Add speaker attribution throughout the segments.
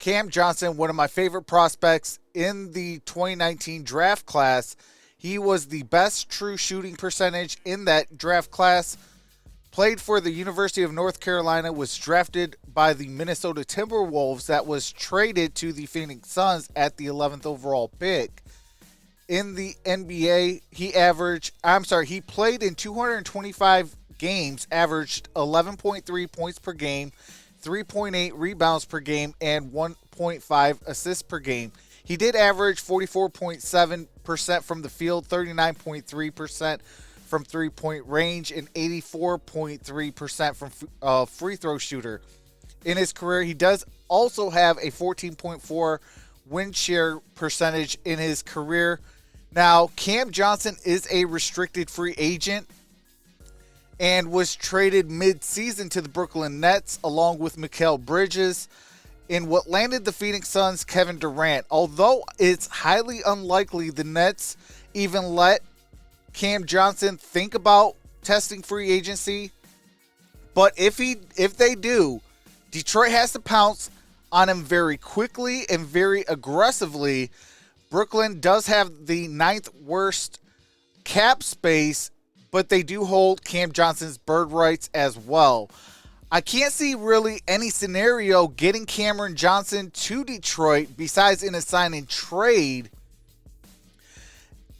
Speaker 1: Cam Johnson, one of my favorite prospects in the 2019 draft class. He was the best true shooting percentage in that draft class. Played for the University of North Carolina, was drafted by the Minnesota Timberwolves, that was traded to the Phoenix Suns at the 11th overall pick. In the NBA, he played in 225 games, averaged 11.3 points per game, 3.8 rebounds per game, and 1.5 assists per game. He did average 44.7% from the field, 39.3% from three-point range, and 84.3% from free throw shooter. In his career, he does also have a 14.4 win share percentage in his career. Now, Cam Johnson is a restricted free agent and was traded mid-season to the Brooklyn Nets along with Mikal Bridges in what landed the Phoenix Suns' Kevin Durant. Although it's highly unlikely the Nets even let Cam Johnson think about testing free agency, but if they do, Detroit has to pounce on him very quickly and very aggressively. Brooklyn does have the 9th worst cap space, but they do hold Cam Johnson's bird rights as well. I can't see really any scenario getting Cameron Johnson to Detroit besides in a sign and trade.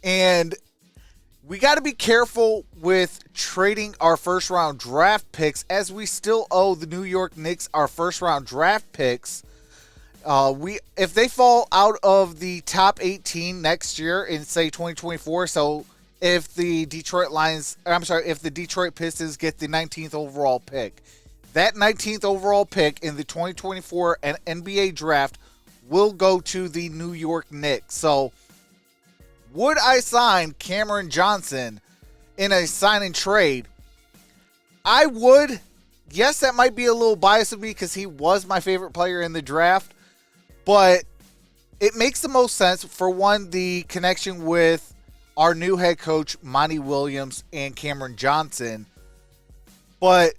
Speaker 1: And we got to be careful with trading our first round draft picks, as we still owe the New York Knicks our first round draft picks. If they fall out of the top 18 next year in, say, 2024, so if the Detroit Pistons get the 19th overall pick, that 19th overall pick in the 2024 NBA draft will go to the New York Knicks. So would I sign Cameron Johnson in a sign and trade? I would. Yes, that might be a little biased of me because he was my favorite player in the draft. But it makes the most sense. For one, the connection with our new head coach, Monty Williams, and Cameron Johnson. But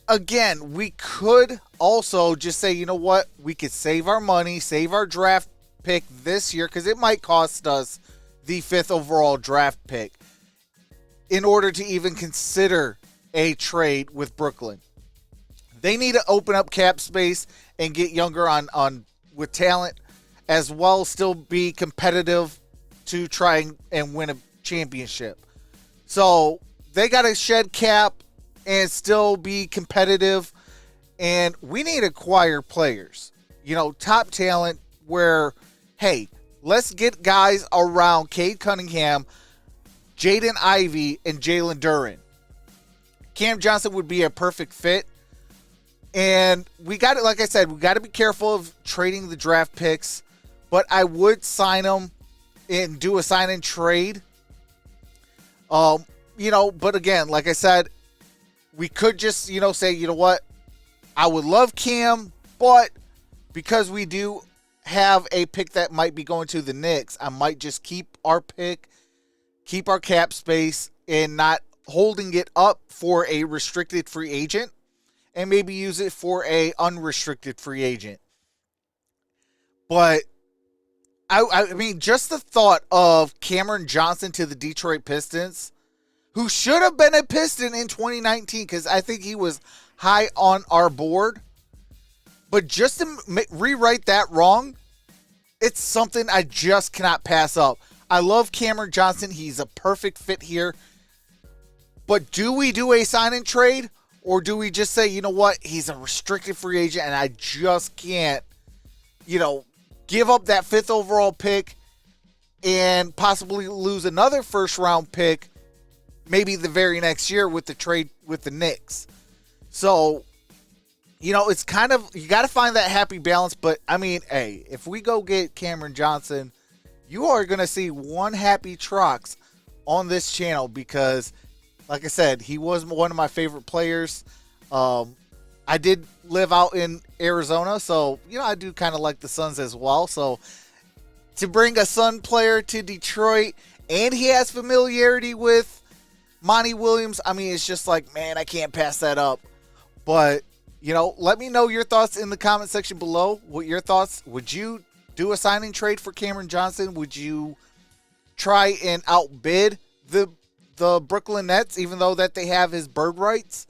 Speaker 1: again, we could also just say, you know what? We could save our money, save our draft pick this year, because it might cost us the 5th overall draft pick in order to even consider a trade with Brooklyn. They need to open up cap space and get younger on with talent as well, still be competitive to try and win a championship. So they got to shed cap and still be competitive, and we need to acquire players, top talent where, hey, let's get guys around Cade Cunningham, Jaden Ivey, and Jalen Duren. Cam Johnson would be a perfect fit. And we got to, like I said, we got to be careful of trading the draft picks, but I would sign them and do a sign and trade. But again, like I said, we could just, say, you know what, I would love Cam, but because we do have a pick that might be going to the Knicks, I might just keep our pick, keep our cap space, and not holding it up for a restricted free agent, and maybe use it for a unrestricted free agent. But I mean, just the thought of Cameron Johnson to the Detroit Pistons, who should have been a Piston in 2019, because I think he was high on our board. But just to rewrite that wrong, it's something I just cannot pass up. I love Cameron Johnson. He's a perfect fit here. But do we do a sign and trade? Or do we just say, you know what, he's a restricted free agent and I just can't, give up that 5th overall pick and possibly lose another first round pick maybe the very next year with the trade with the Knicks. So, it's kind of, you got to find that happy balance. But, I mean, hey, if we go get Cameron Johnson, you are going to see one happy Trox on this channel because, like I said, he was one of my favorite players. I did live out in Arizona, so, I do kind of like the Suns as well. So, to bring a Sun player to Detroit, and he has familiarity with Monty Williams, I mean, it's just like, man, I can't pass that up. But Let me know your thoughts in the comment section below. What your thoughts? Would you do a signing trade for Cameron Johnson? Would you try and outbid the Brooklyn Nets, even though that they have his bird rights?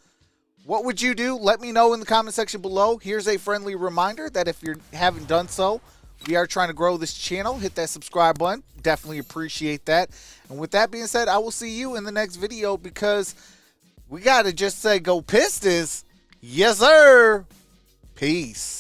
Speaker 1: What would you do? Let me know in the comment section below. Here's a friendly reminder that if you haven't done so, we are trying to grow this channel. Hit that subscribe button. Definitely appreciate that. And with that being said, I will see you in the next video, because we got to just say go Pistons. Yes, sir. Peace.